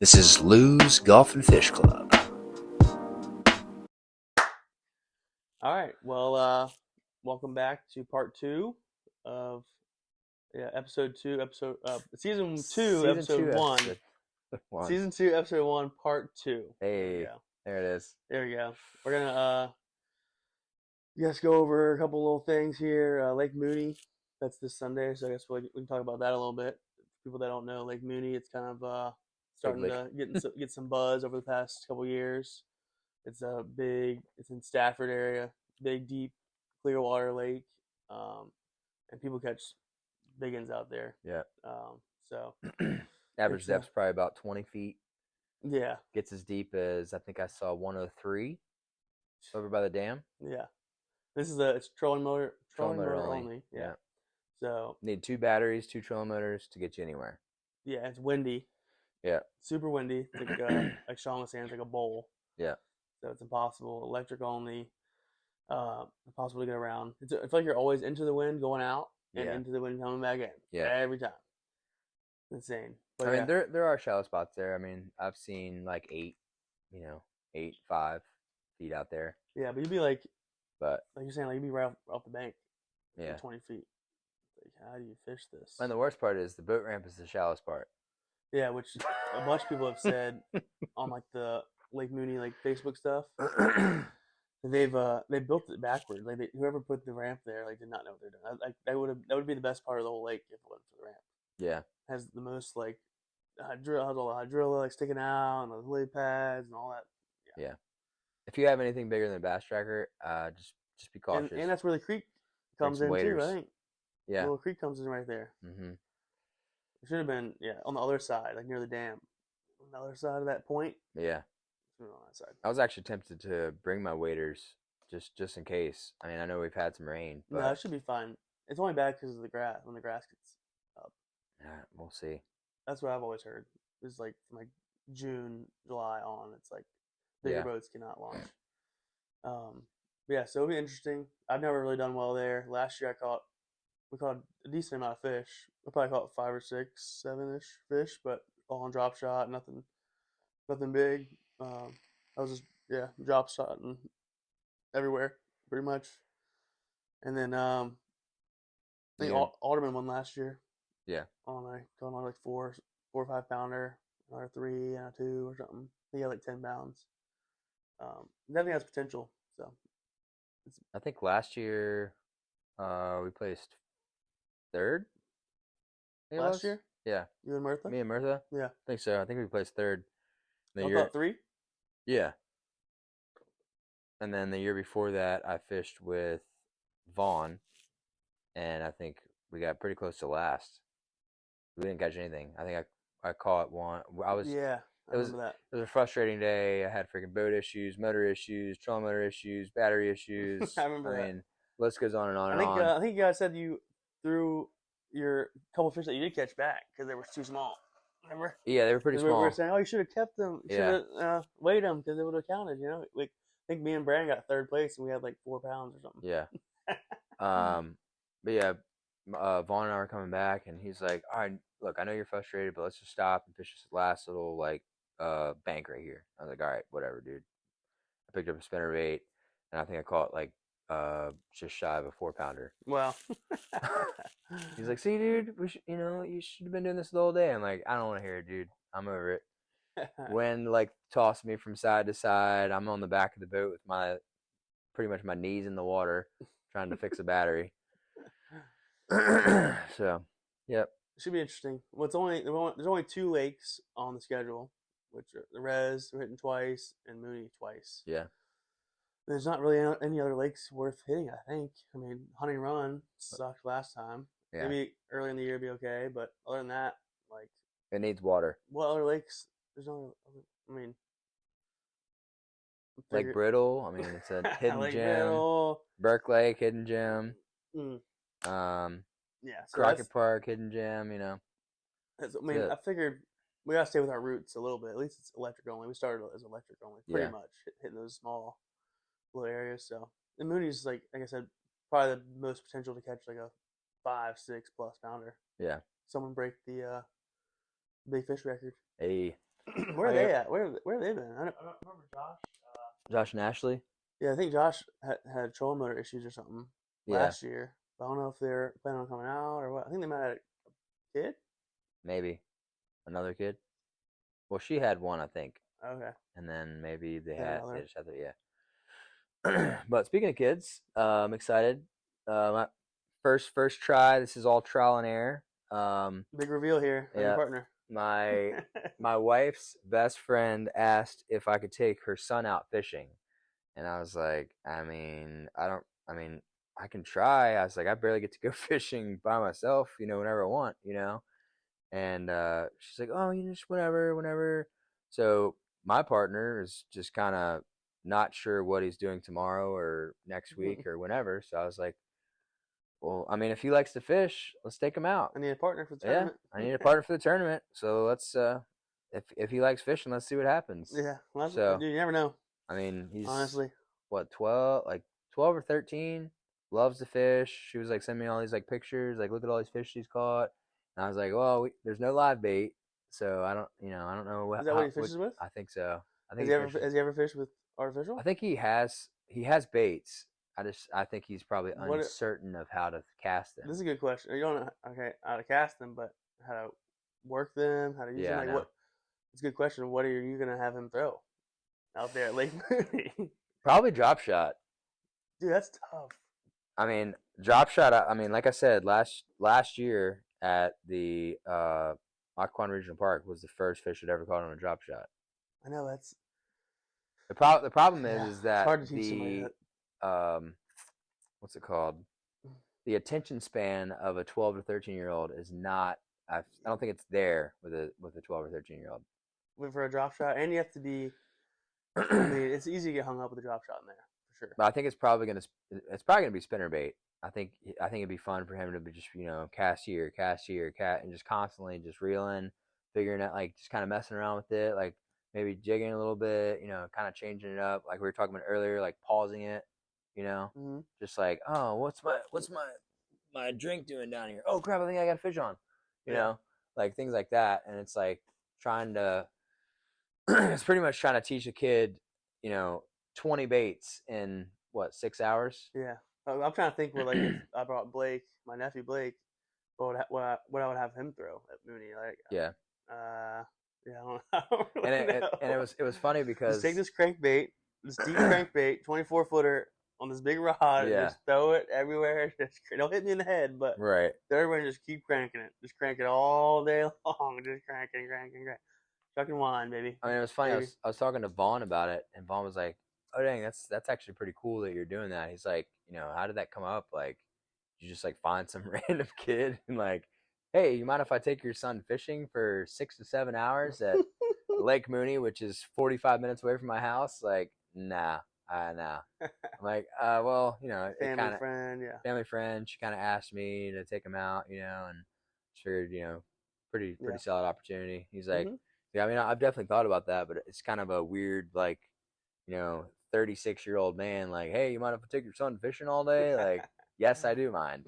This is Lou's Golf and Fish Club. All right. Well, welcome back to part 2 of episode 2, season 2, episode 1. Season 2, episode 1, part 2. Hey, there it is. There we go. We're gonna just go over a couple little things here. Lake Mooney, that's this Sunday, so I guess we can talk about that a little bit. People that don't know Lake Mooney, it's kind of starting to get some buzz over the past couple years. It's it's in Stafford area, big, deep, clear water lake, and people catch big ones out there. Yeah. So average depth's probably about 20 feet. Yeah. Gets as deep as I think I saw 103 over by the dam. Yeah. It's trolling motor only. Yeah. So need 2 batteries, 2 trolling motors to get you anywhere. Yeah, it's windy. Yeah. Super windy. Like Sean was saying, it's like a bowl. Yeah. So it's impossible. Electric only. Impossible to get around. I feel like you're always into the wind going out and into the wind coming back in. Yeah. Every time. It's insane. But I mean, there are shallow spots there. I mean, I've seen like 5 feet out there. Yeah, but you'd be like you're saying, like you'd be right off the bank. Yeah. 20 feet. Like, how do you fish this? And the worst part is the boat ramp is the shallowest part. Yeah, which a bunch of people have said on like the Lake Mooney like Facebook stuff. They built it backwards. Like whoever put the ramp there, like did not know what they're doing. Like that would be the best part of the whole lake if it wasn't for the ramp. Yeah. Has the most like has all the hydrilla like sticking out and the lily pads and all that. Yeah. If you have anything bigger than a bass tracker, just be cautious. And that's where the creek comes in too, I think. Yeah. The little creek comes in right there. Mm-hmm. It should have been on the other side, like near the dam. On the other side of that point. Yeah. On that side. I was actually tempted to bring my waders just in case. I mean, I know we've had some rain, but no, it should be fine. It's only bad because of the grass. When the grass gets up, we'll see. That's what I've always heard. It's like from like June, July on. It's like bigger boats cannot launch. So it'll be interesting. I've never really done well there. Last year we caught a decent amount of fish. We probably caught 5 or 6, 7-ish fish, but all on drop shot. Nothing big. I was just drop shotting everywhere pretty much. And then I think Alderman won last year. Yeah. On like 4 or 5 pounder, or 3 and a 2 or something. He had like 10 pounds. Definitely has potential. So I think last year we placed 3rd. Last year? Yeah. You and Mirtha? Me and Mirtha? Yeah. I think so. I think we placed 3rd. I thought 3? Yeah. And then the year before that, I fished with Vaughn, and I think we got pretty close to last. We didn't catch anything. I think I caught one. I remember that. It was a frustrating day. I had freaking boat issues, motor issues, trolling motor issues, battery issues. I remember that. List goes on and on I think you guys said you threw your couple fish that you did catch back because they were too small. Remember? Yeah, they were pretty small. We were saying, you should have kept them. You should have weighed them because they would have counted. You know, like I think me and Brandon got 3rd place and we had like 4 pounds or something. Yeah. But yeah, Vaughn and I were coming back, and he's like, "All right, look, I know you're frustrated, but let's just stop and fish this last little like bank right here." I was like, "All right, whatever, dude." I picked up a spinnerbait, and I think I caught like just shy of a 4 pounder. Wow. He's like, "See, dude, you should have been doing this the whole day." I'm like, "I don't want to hear it, dude. I'm over it." Wind like tossed me from side to side. I'm on the back of the boat with pretty much my knees in the water, trying to fix a battery. So, yep. It should be interesting. Well, there's only 2 lakes on the schedule, which are the Rez, we're hitting twice, and Mooney twice. Yeah. There's not really any other lakes worth hitting, I think. I mean, Honey Run sucked last time. Yeah. Maybe early in the year it'd be okay, but other than that, like... It needs water. What other lakes? There's no... I mean... Lake Brittle. I mean, it's a hidden Lake gem. Brittle. Burke Lake, hidden gem. Yeah. So Crockett Park, hidden gem, I figured we gotta stay with our roots a little bit. At least it's electric only. We started as electric only, pretty much hitting those small little areas. So the Mooney's like I said, probably the most potential to catch like a 5, 6 plus pounder. Yeah. Someone break the big fish record. Hey. Where Where are they at? Where have they been? I don't remember Josh. Josh and Ashley. Yeah, I think Josh had trolling motor issues or something Yeah. last year. But I don't know if they're planning on coming out or what. I think they might have had a kid. Maybe another kid. Well, she had one, I think, Okay. and then maybe they Yeah, they just had yeah. But speaking of kids, I'm excited. My first try. This is all trial and error. Big reveal here. I'm your Yeah. partner. My wife's best friend asked if I could take her son out fishing, and I was like, I mean, I can try. I was like, I barely get to go fishing by myself, whenever I want, And she's like, oh, just whenever. So my partner is just kind of not sure what he's doing tomorrow or next week or whenever. So I was like, well, I mean, if he likes to fish, let's take him out. I need a partner for the tournament. Yeah, I need a partner for the tournament. So let's, if he likes fishing, let's see what happens. Yeah. Well, So, dude, you never know. I mean, he's Honestly. what, 12 or 13, loves to fish. She was like sending me all these like pictures, like look at all these fish she's caught. And I was like, well, there's no live bait, so I don't know what. Is that what he fishes with? I think so. I think Has he ever fished with artificial? I think he has baits. I think he's probably uncertain of how to cast them. This is a good question. You don't know how to cast them, but how to work them, how to use them. Like, what? It's a good question. What are you gonna have him throw out there at Lake Mooney? Probably drop shot. Dude, that's tough. I mean, drop shot. I mean, like I said, last year at the Occoquan Regional Park was the first fish I'd ever caught on a drop shot. I know that's the problem is that it's hard to teach somebody that. What's it called? The attention span of a 12 to 13-year-old is not. I don't think it's there with a 12 or 13-year-old. For a drop shot, and you have to be. I mean, it's easy to get hung up with a drop shot in there for sure. But I think it's probably gonna be spinner bait. I think it'd be fun for him to be just cast here, and just constantly just reeling, figuring out, like, just kind of messing around with it, like maybe jigging a little bit, kind of changing it up, like we were talking about earlier, like pausing it, just like, oh, what's my drink doing down here? Oh crap, I think I got a fish on, you know, like things like that. And it's like trying to, it's pretty much trying to teach a kid, 20 baits in 6 hours? Yeah. I'm trying to think where, like, if I brought Blake, my nephew Blake, what I would have him throw at Mooney. Like, yeah. I don't really know. And it was funny because just take this crankbait, this deep crankbait, 24-footer on this big rod, and just throw it everywhere. Just don't hit me in the head, but right. Everyone just keep cranking it. Just crank it all day long. Just cranking. Chucking wine, baby. I mean, it was funny. I was talking to Vaughn about it, and Vaughn was like, oh dang, that's actually pretty cool that you're doing that. He's like, how did that come up? Like, you just like find some random kid and like, hey, you mind if I take your son fishing for 6 to 7 hours at Lake Mooney, which is 45 minutes away from my house? Like, nah. I'm like, well, family friend. She kind of asked me to take him out, and just figured, pretty solid opportunity. He's like, yeah, I mean, I've definitely thought about that, but it's kind of a weird, like, 36-year-old man, like, hey, you mind if I take your son fishing all day? Like, yes, I do mind.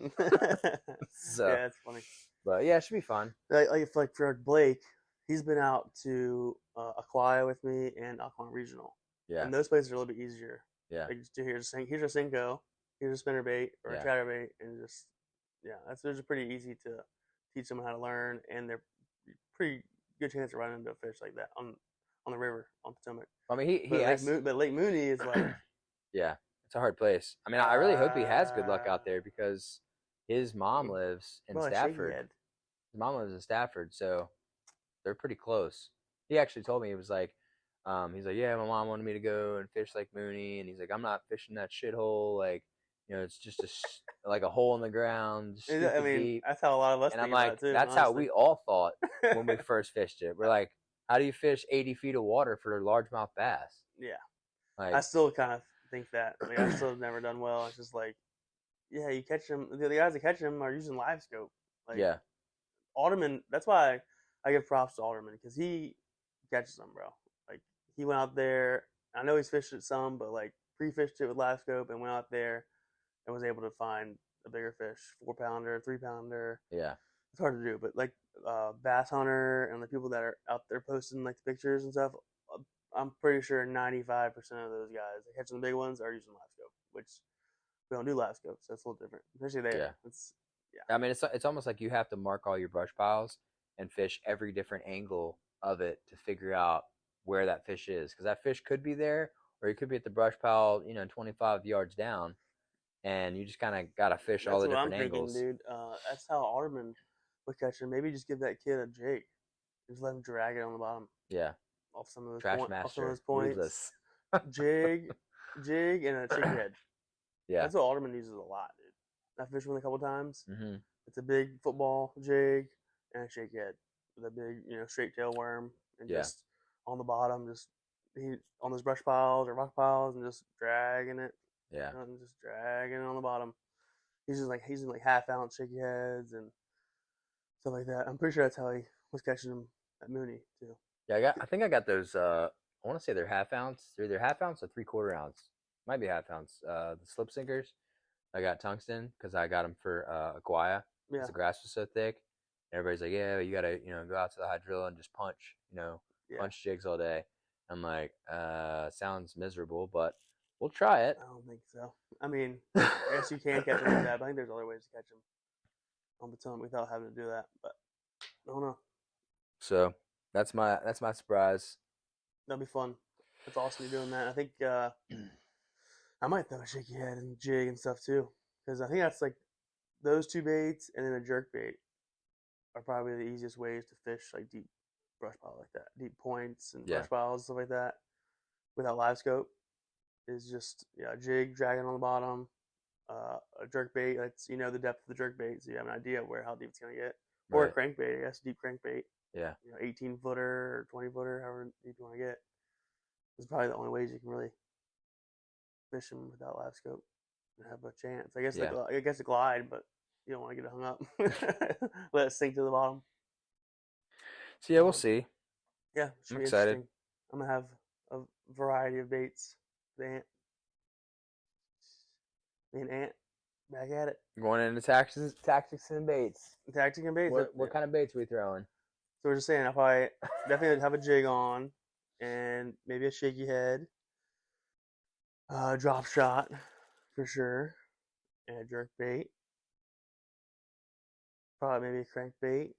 So yeah, it's funny. But yeah, it should be fun. Like for Blake, he's been out to Aquia with me and Occoquan Regional. Yeah. And those places are a little bit easier. Yeah. Like, here's a Cinco, here's a spinnerbait or a chatterbait, and just those are pretty easy to teach them how to learn, and they're pretty good chance to run into a fish like that on the river on Potomac. I mean, but Lake Mooney is like it's a hard place. I mean, I really hope he has good luck out there because his mom lives in Stafford. His mom lives in Stafford, so they're pretty close. He actually told me, he was like, yeah, my mom wanted me to go and fish Lake Mooney, and he's like, I'm not fishing that shithole, like, it's just like a hole in the ground. I mean, deep. That's how a lot of us. And I'm like, that's honestly how we all thought when we first fished it. We're like, how do you fish 80 feet of water for a largemouth bass? Yeah, like, I still kind of think that. Like, I still have never done well. It's just like, yeah, you catch them. The guys that catch them are using live scope. Like, Alderman. That's why I give props to Alderman, because he catches them, bro. Like, he went out there. I know he's fished it some, but like pre-fished it with live scope and went out there and was able to find a bigger fish, 4-pounder, 3-pounder. Yeah. it's hard to do, but like Bass Hunter and the people that are out there posting like the pictures and stuff, I'm pretty sure 95% of those guys that catching the big ones are using live scope, which we don't do live scopes. So that's a little different, especially there. Yeah. It's yeah. I mean, it's almost like you have to mark all your brush piles and fish every different angle of it to figure out where that fish is, because that fish could be there or he could be at the brush pile, 25 yards down, and you just kind of got to fish all the different angles. Dude. That's how Alderman would catch him. Maybe just give that kid a jig, just let him drag it on the bottom. Yeah. Off some of those Trash off some of master. those points. jig, and a chicken head. Yeah. That's what Alderman uses a lot, dude. I fished with him a couple times. Mm-hmm. It's a big football jig and a shake head with a big, straight tail worm, and just on the bottom, just on those brush piles or rock piles, and just dragging it. Yeah. And just dragging it on the bottom. He's using like half-ounce shaky heads and stuff like that. I'm pretty sure that's how he was catching them at Mooney too. Yeah, I think I got those. I want to say they're half ounce. They're either half ounce or 3/4 ounce. Might be half ounce. The slip sinkers. I got tungsten because I got them for Aguaya. Yeah. The grass was so thick. Everybody's like, yeah, you gotta go out to the hydrilla and just punch punch jigs all day. I'm like, sounds miserable, but we'll try it. I don't think so. I mean, I guess you can catch them like that, but I think there's other ways to catch them on Potomac without having to do that. But I don't know. So that's my surprise. That'll be fun. It's awesome you're doing that. I think I might throw a shaky head and jig and stuff too, because I think that's like those two baits and then a jerk bait are probably the easiest ways to fish like deep brush pile like that, deep points and brush piles and stuff like that without live scope. Is just a jig dragging on the bottom, a jerk bait. That's the depth of the jerk bait, so you have an idea of how deep it's gonna get, or a crankbait. I guess deep crankbait. Yeah. 18-footer or 20-footer, however deep you want to get. It's probably the only ways you can really fish them without live scope and have a chance. I guess a glide, but you don't want to get it hung up. Let it sink to the bottom. So we'll see. Yeah, I'm excited. I'm gonna have a variety of baits. The ant, back at it. Going into tactics and baits. Tactic and baits. What kind of baits are we throwing? So we're just saying, I'll probably definitely have a jig on, and maybe a shaky head, drop shot for sure, and a jerk bait. Probably maybe a crankbait.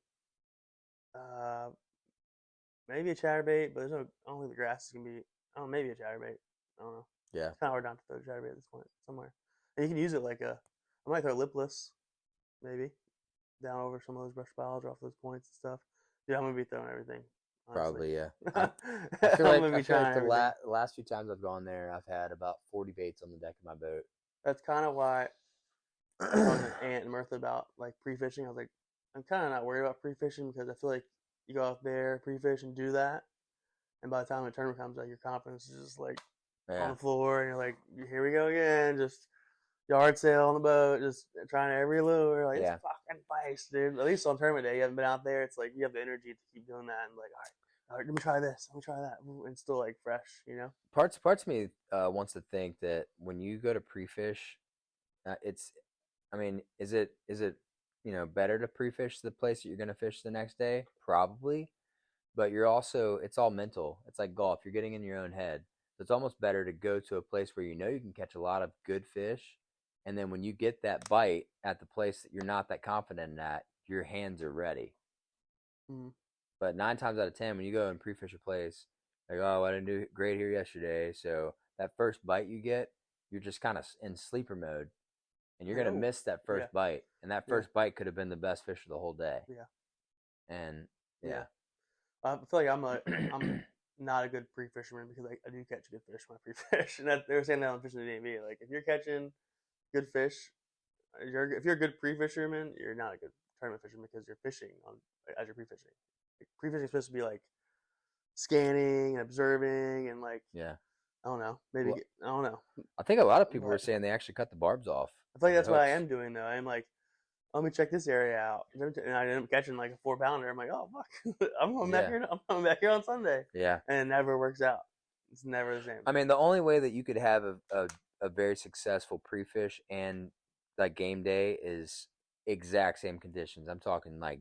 Maybe a chatterbait, but I don't think the grass is gonna be. Oh, maybe a chatterbait. I don't know. Yeah. It's kind of hard not to throw a chatterbait at this point somewhere. And you can use it like I might throw lipless, maybe, down over some of those brush piles or off those points and stuff. Dude, I'm gonna be throwing everything. Honestly. Probably, yeah. I feel like the last few times I've gone there, I've had about 40 baits on the deck of my boat. That's kind of why I was talking to Aunt and Mirtha about like pre-fishing. I was like, I'm kind of not worried about pre-fishing because I feel like you go out there, pre-fish, and do that, and by the time the tournament comes, like your confidence is just like on the floor, and you're like, here we go again, just yard sale on the boat, just trying every lure, like it's fucking bites, dude. At least on tournament day, you haven't been out there. It's like you have the energy to keep doing that, and like, all right, let me try this, let me try that, and still like fresh, Parts of me wants to think that when you go to pre-fish, is it better to pre-fish the place that you're going to fish the next day? Probably. But it's all mental. It's like golf. You're getting in your own head. So it's almost better to go to a place where you can catch a lot of good fish. And then when you get that bite at the place that you're not that confident at, your hands are ready. Mm-hmm. But 9 times out of 10, when you go and pre-fish a place, like, oh, I didn't do great here yesterday. So that first bite you get, you're just kind of in sleeper mode. And you're going to miss that first bite. And that first bite could have been the best fish of the whole day. Yeah. And, I feel like I'm not a good pre-fisherman because I do catch good fish when I pre-fish. And they were saying that on Fishing the DMV. Like, if you're catching good fish, if you're a good pre-fisherman, you're not a good tournament fisherman because you're fishing as you're pre-fishing. Like, pre-fishing is supposed to be, like, scanning and observing and, like, I don't know. Maybe, I don't know. I think a lot of people were saying they actually cut the barbs off. I feel like that's what I am doing, though. I'm like, let me check this area out. And I ended up catching like a 4-pounder. I'm like, oh, fuck. I'm coming back here on Sunday. Yeah. And it never works out. It's never the same. I mean, the only way that you could have a very successful pre-fish and like game day is exact same conditions. I'm talking like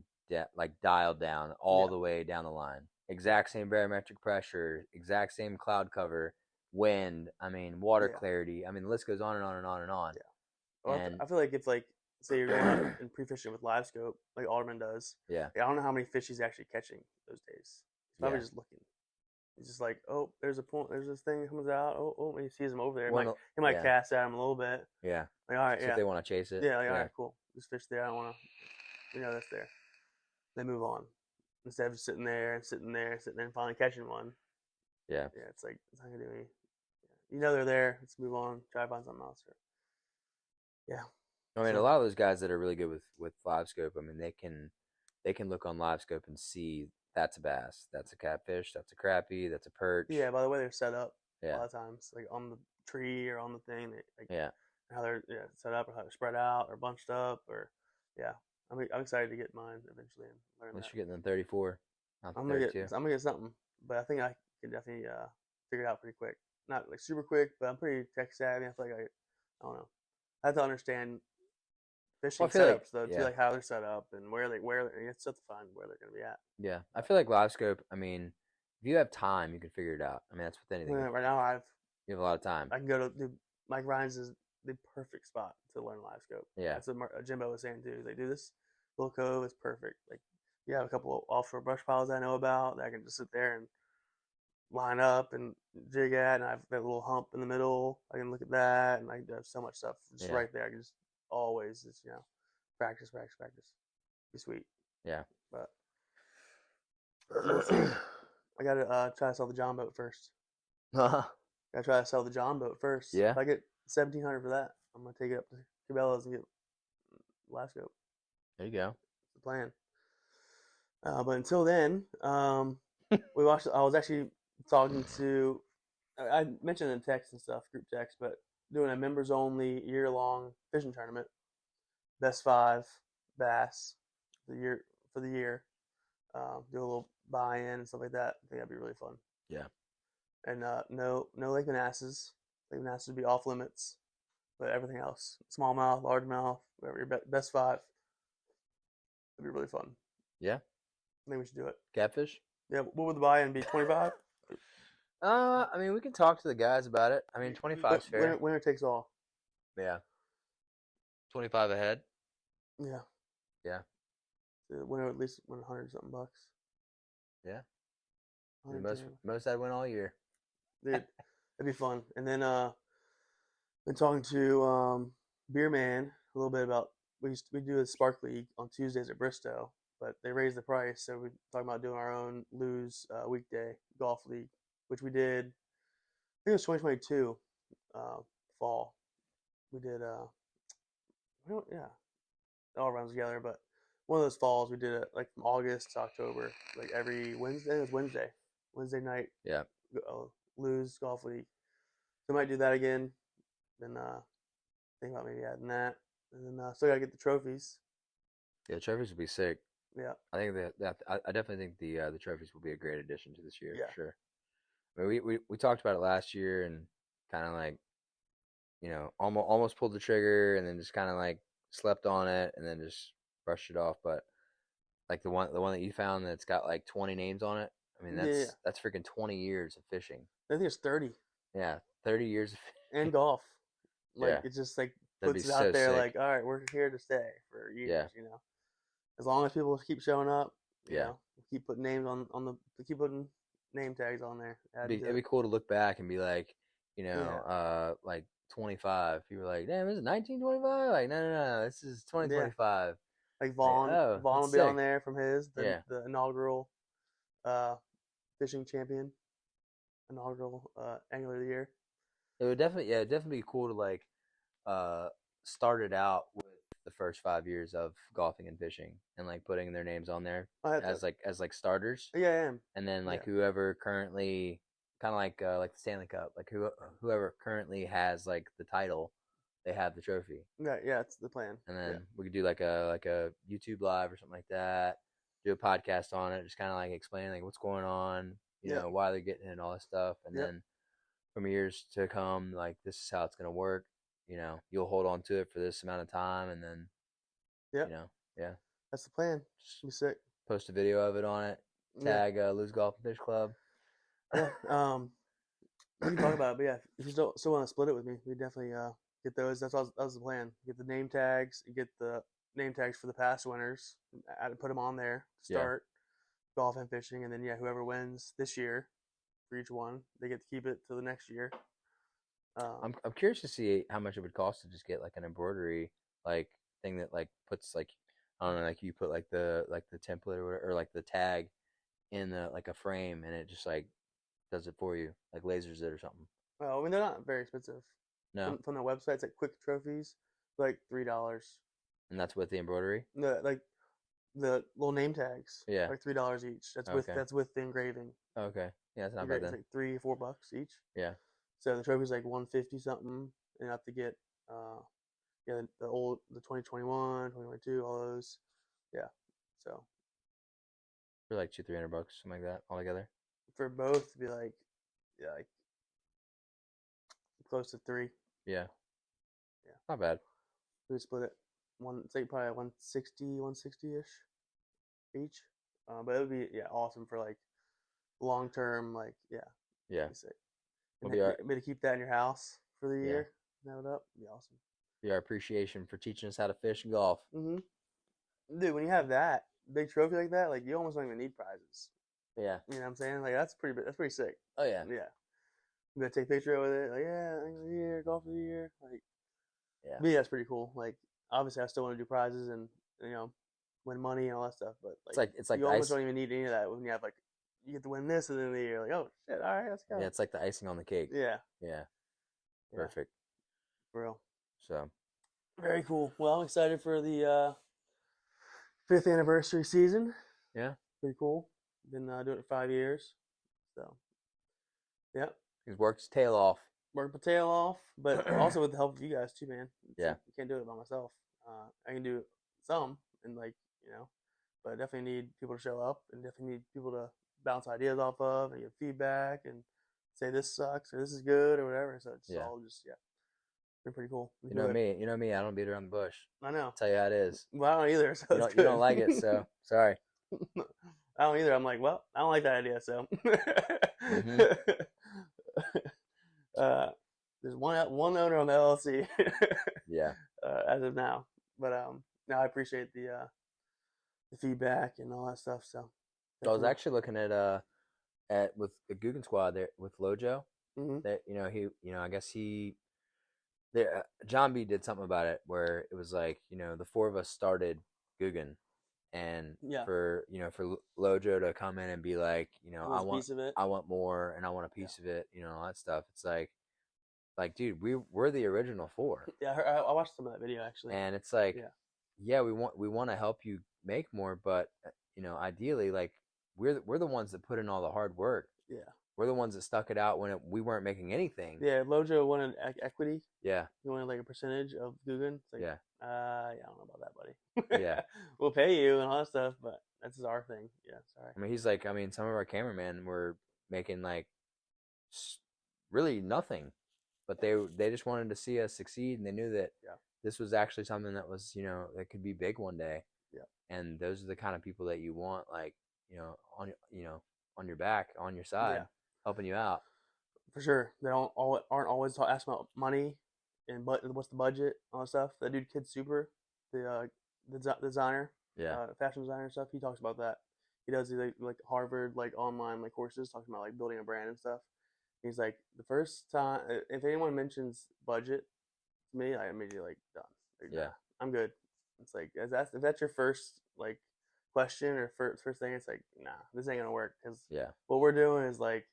like dialed down all Yeah. the way down the line. Exact same barometric pressure, exact same cloud cover, wind. I mean, water Yeah. clarity. I mean, the list goes on and on and on and on. Yeah. Well, And I feel like if like say you're going out and pre-fishing with live scope like Alderman does, yeah, I don't know how many fish he's actually catching those days. He's probably Yeah. just looking. He's just like, oh, there's a point. There's this thing that comes out. Oh, and he sees him over there. He might yeah, cast at him a little bit. yeah. Like, all right, So yeah, if they want to chase it, yeah, like, all right, cool. This fish there. I don't want to. That's there. They move on instead of just sitting there and sitting there and sitting there and finally catching one. yeah. Yeah, it's like it's not gonna do any. They're there. Let's move on. Try to find something else. Yeah. I mean, So- a lot of those guys that are really good with live scope. I mean, they can look on live scope and see that's a bass, that's a catfish, that's a crappie, that's a perch. Yeah, by the way they're set up, a Yeah. lot of times, like on the tree or on the thing, like Yeah. how they're set up or how they're spread out or bunched up or yeah. I'm excited to get mine eventually and learn At least that. you're getting them 34, not the I'm gonna 32. get something, but I think I can definitely figure it out pretty quick. Not like super quick, but I'm pretty tech savvy. I feel like I don't know. I have to understand fishing Well, I feel like- setups though too, yeah. like how they're set up and where it's tough to find where they're gonna be at. Yeah, I feel like live scope. I mean, if you have time, you can figure it out. I mean, that's with anything. Right now You have a lot of time. I can go to Mike Ryan's is the perfect spot to learn live scope. Yeah. That's what Jimbo was saying too. He's like, do this little cove is perfect. Like, you have a couple of offshore brush piles I know about that I can just sit there and line up and jig at, and I have that little hump in the middle. I can look at that, and I have so much stuff just Yeah. right there. I can just always just practice. Be sweet. Yeah. But let's see. I gotta try to sell the John boat first. Gotta try to sell the John boat first. Yeah. If I get 1,700 for that, I'm gonna take it up to Cabela's and get live scope. There you go. That's the plan. But until then, we watched. I was actually talking to. I mentioned in text and stuff, group text, but doing a members only year-long fishing tournament, best 5 bass for the year. Do a little buy-in and stuff like that. I think that'd be really fun. Yeah. And no Lake Manasses. Lake Manasses would be off limits, but everything else, smallmouth, largemouth, whatever your best 5. It'd be really fun. Yeah. I think we should do it. Catfish. Yeah. What would the buy-in be? 25. I mean, we can talk to the guys about it. I mean, 25's fair. Winner takes all. Yeah. 25 ahead. Yeah. Yeah. The winner at least win 100 something bucks. Yeah. The 100, most I'd win all year. dude, that'd be fun. And then been talking to Beer Man a little bit about we do a Spark League on Tuesdays at Bristow, but they raised the price, so we're talking about doing our own weekday golf league, which we did. I think it was 2022 fall. We did it all runs together, but one of those falls we did it like from August to October, like every Wednesday. It was Wednesday night. Yeah. Lose golf league. So I might do that again. Then think about maybe adding that, and then still gotta get the trophies. Yeah, trophies would be sick. Yeah. I think I definitely think the trophies will be a great addition to this year Yeah. for sure. I mean, we talked about it last year and kind of like, almost pulled the trigger and then just kind of like slept on it and then just brushed it off. But like the one that you found that's got like 20 names on it. I mean, that's freaking 20 years of fishing. I think it's 30 Yeah, 30 years of and golf. Like Yeah. it just like That'd puts be it out so there. sick. Like, all right, we're here to stay for years. Yeah. As long as people keep showing up. Yeah. Keep putting names keep putting name tags on there. It'd be cool to look back and be like, like 25. People were like, damn, is it 1925? Like, no, this is 2025. Like Vaughn, oh, Vaughn will that's be on sick. there from his Yeah. the inaugural fishing champion, inaugural angler of the year. It would definitely be cool to like start it out with the first 5 years of golfing and fishing and like putting their names on there as like starters. Yeah, I am. And then like whoever currently kind of like the Stanley Cup, like whoever currently has like the title, they have the trophy. Yeah, it's the plan. And then we could do like a YouTube live or something like that. Do a podcast on it, just kind of like explain like what's going on, why they're getting it and all this stuff. And then from years to come, like this is how it's gonna work. You'll hold on to it for this amount of time, and then Yep. You know, yeah. That's the plan. Should be sick. Post a video of it on it. Tag Lose Golf and Fish Club. Yeah. We can talk about it, but yeah, if you still want to split it with me, we definitely get those. That was the plan. Get the name tags. Get the name tags for the past winners. Put them on there. Start golf and fishing, and then whoever wins this year for each one, they get to keep it to the next year. I'm curious to see how much it would cost to just get like an embroidery like thing that like puts like I don't know, like you put like the template or whatever, or like the tag in the like a frame, and it just like does it for you, like lasers it or something. Well, I mean, they're not very expensive. No, From the websites, like Quick Trophies, like $3. and that's with the embroidery. Like the little name tags, Yeah, like $3 each. That's with the engraving. Okay, yeah, that's not bad then. It's like $3 or $4 each. Yeah. So the trophy's like $150 something, and you have to get the 2021, 2022, all those. Yeah. So For like $200-300, something like that, all together. for both to be like close to $3. Yeah. Yeah. Not bad. We would split it. It's like probably 160 ish each. But it would be awesome for like long term, like Yeah. sick. We'll And be maybe to keep that in your house for the year. Have it up. It'd be awesome. Be our appreciation for teaching us how to fish and golf. Mm-hmm. Dude, when you have that big trophy like that, like you almost don't even need prizes. Yeah. You know what I'm saying? Like that's pretty sick. Oh yeah. Yeah. You gotta take a picture with it. Like the year, golf of the year. Like Yeah. me, that's pretty cool. Like obviously, I still want to do prizes and win money and all that stuff. But It's like you almost don't even need any of that when you have like you get to win this and then the year like oh shit, all right, let's go. Yeah, it's like the icing on the cake. Yeah. Yeah. Perfect. For real. So very cool. Well, I'm excited for the 5th anniversary season. Yeah. Pretty cool. Been doing it for 5 years. So, yeah. He's worked his tail off. Worked my tail off, but also with the help of you guys too, man. Yeah. I can't do it by myself. I can do some and but I definitely need people to show up and definitely need people to bounce ideas off of and give feedback and say this sucks or this is good or whatever. So it's all just been pretty cool. You know me. I don't beat around the bush. I know. I'll tell you how it is. Well, I don't either. So you don't like it, so sorry. I don't either. I'm like, well, I don't like that idea. So there's one owner on the LLC. Yeah. As of now, but now I appreciate the feedback and all that stuff. So I was actually looking at with the Guggen squad there with Lojo. Mm-hmm. That I guess John B did something about it where it was like the 4 of us started Guggen, and for Lojo to come in and be like I want more and I want a piece of it, all that stuff. It's like dude, we're the original 4. Yeah, I watched some of that video actually, and it's like we want to help you make more, but ideally like we're the ones that put in all the hard work. Yeah. We're the ones that stuck it out when we weren't making anything. Yeah, Lojo wanted equity. Yeah. He wanted like a percentage of Guggen. It's like, I don't know about that, buddy. Yeah. We'll pay you and all that stuff, but that's our thing. Yeah, sorry. I mean, he's like, some of our cameramen were making like really nothing, but they just wanted to see us succeed, and they knew that this was actually something that was, that could be big one day. Yeah. And those are the kind of people that you want, like, on your back, on your side, helping you out. For sure. They aren't always asking about money and what's the budget, all that stuff. That dude, Kid Super, the designer, fashion designer and stuff, he talks about that. He does these like Harvard like online like courses talking about like building a brand and stuff. He's like, the first time if anyone mentions budget to me, I immediately like done. Like, yeah, I'm good. It's like if that's your first like question or first thing, it's like nah, this ain't gonna work because what we're doing is like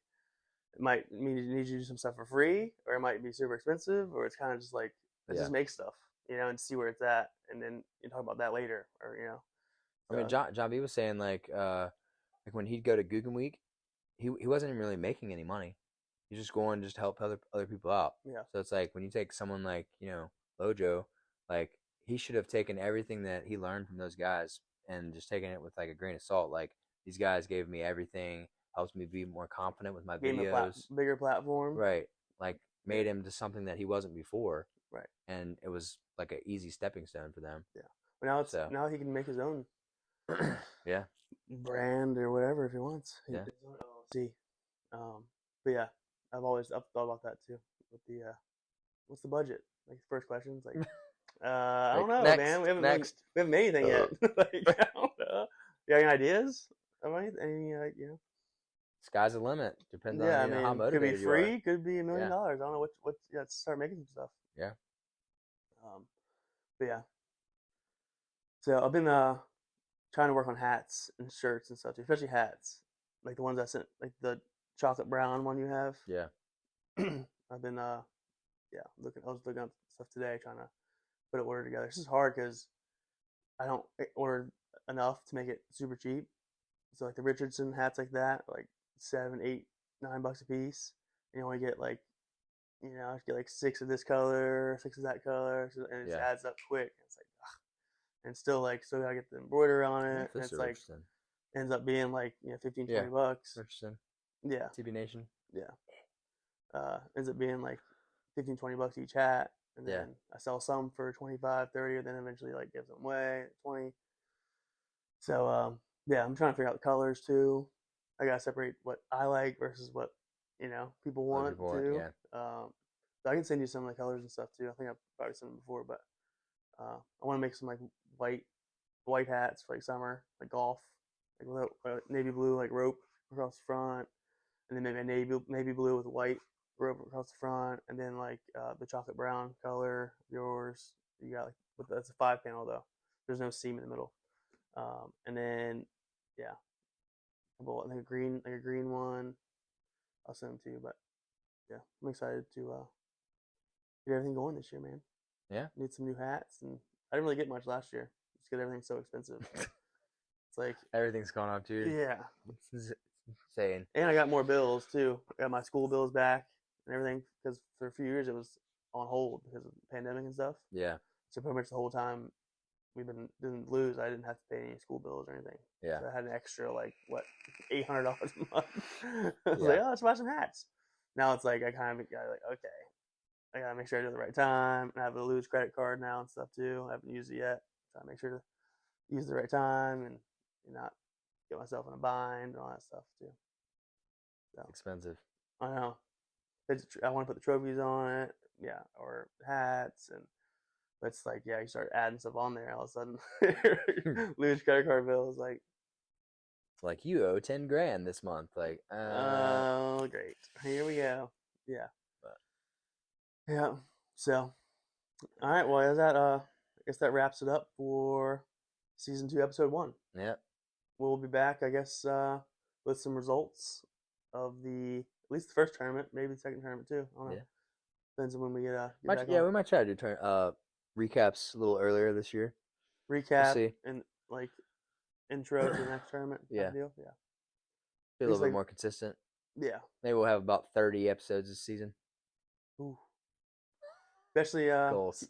it might need you to do some stuff for free, or it might be super expensive, or it's kind of just like let's just make stuff, and see where it's at, and then you talk about that later, or I mean, John B was saying like when he'd go to Guggen Week, he wasn't even really making any money. He's just going just to help other people out. Yeah. So it's like when you take someone like Lojo, like he should have taken everything that he learned from those guys and just taken it with like a grain of salt. Like these guys gave me everything, helps me be more confident with my videos, bigger platform, right? Like made him to something that he wasn't before, right? And it was like an easy stepping stone for them. Yeah. But now it's So. now he can make his own Yeah. brand or whatever if he wants. Yeah. His own LLC. But yeah, I've thought about that too. With the what's the budget? Like the first question's like, I don't know, next, man. We haven't next. we haven't made anything yet. Like, I don't know. You got any ideas? Any Sky's the limit. Depends yeah, on how could be motivated you free, are. could be $1 million. Yeah. I don't know what. Yeah, let's start making some stuff. Yeah. But yeah. So I've been trying to work on hats and shirts and stuff too, especially hats, like the ones I sent, like the chocolate brown one you have. Yeah. I've been yeah, I was looking up stuff today, trying to put an order together. This is hard because I don't order enough to make it super cheap. So like the Richardson hats like that, like $7, $8, $9 a piece, and you only get like, I get like 6 of this color, 6 of that color, and it just adds up quick. It's like, ugh. And still gotta get the embroidery on it, and it's like ends up being like $15, $20. Richardson. Yeah. TB Nation. Yeah. Ends up being like $15, $20 each hat, and then I sell some for 25, 30, and then eventually like give them away at 20. So yeah, I'm trying to figure out the colors too. I gotta separate what I like versus what people want too. So I can send you some of the colors and stuff too. I think I've probably sent them before, but I want to make some like white hats for like summer, like golf, like with navy blue like rope across the front, and then maybe a navy blue with white rope across the front, and then like the chocolate brown color yours. You got like, that's a 5-panel though. There's no seam in the middle. And then I think a green one. I'll send them to you, but yeah, I'm excited to get everything going this year, man. Yeah, need some new hats, and I didn't really get much last year just because everything's so expensive. It's like everything's gone up, dude. Yeah, it's insane. And I got more bills too. I got my school bills back and everything because for a few years it was on hold because of the pandemic and stuff. Yeah. So pretty much the whole time didn't lose. I didn't have to pay any school bills or anything. Yeah. So I had an extra $800 a month. I was like, oh, let's buy some hats. Now it's like I kind of got like, okay, I gotta make sure I do it the right time. And I have a Lose credit card now and stuff too. I haven't used it yet. So I make sure to use it the right time and not get myself in a bind and all that stuff too. So expensive. I know. I want to put the trophies on it, or hats, but it's like, you start adding stuff on there. All of a sudden, Lose credit card bills like. It's like you owe $10,000 this month. Like, oh, great! Here we go. Yeah. Yeah. So, all right. Well, is that I guess that wraps it up for season 2, episode 1. Yep. We'll be back, I guess, with some results of at least the first tournament, maybe the second tournament too. I don't know. Depends on when we get back on. We might try to do recaps a little earlier this year. Recap and like intro to the next tournament. Yeah. Deal. Yeah. Be a little bit more consistent. Yeah. Maybe we'll have about 30 episodes this season. Ooh. Especially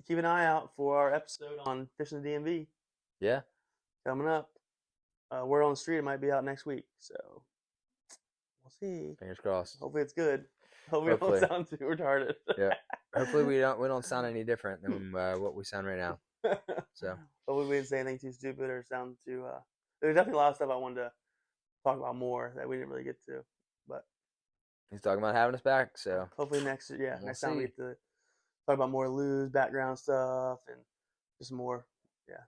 keep an eye out for our episode on fishing the DMV. Yeah. Coming up. Word on the street, it might be out next week. So we'll see. Fingers crossed. Hopefully it's good. Hopefully we don't sound too retarded. Yeah. Hopefully we don't sound any different than what we sound right now. So hopefully we didn't say anything too stupid or sound too. There's definitely a lot of stuff I wanted to talk about more that we didn't really get to, but he's talking about having us back. So hopefully next time we get to talk about more Lose background stuff and just more. Yeah,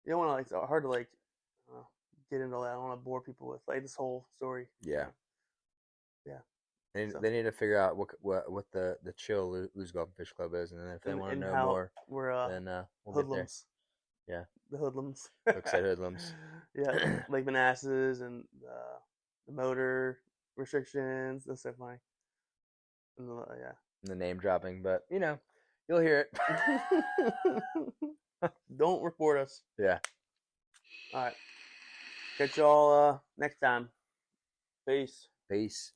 you don't want to it's hard to get into all that. I don't want to bore people with this whole story. Yeah. Yeah. They need to figure out what the chill Lose Golf and Fish Club is, and then if they want to know more, then we'll Hoodlums. Get there. Yeah. The Hoodlums. Hookset Hoodlums. Yeah, Lake Manassas and the motor restrictions. That's so funny. And and the name dropping, but you'll hear it. Don't report us. Yeah. All right. Catch y'all next time. Peace. Peace.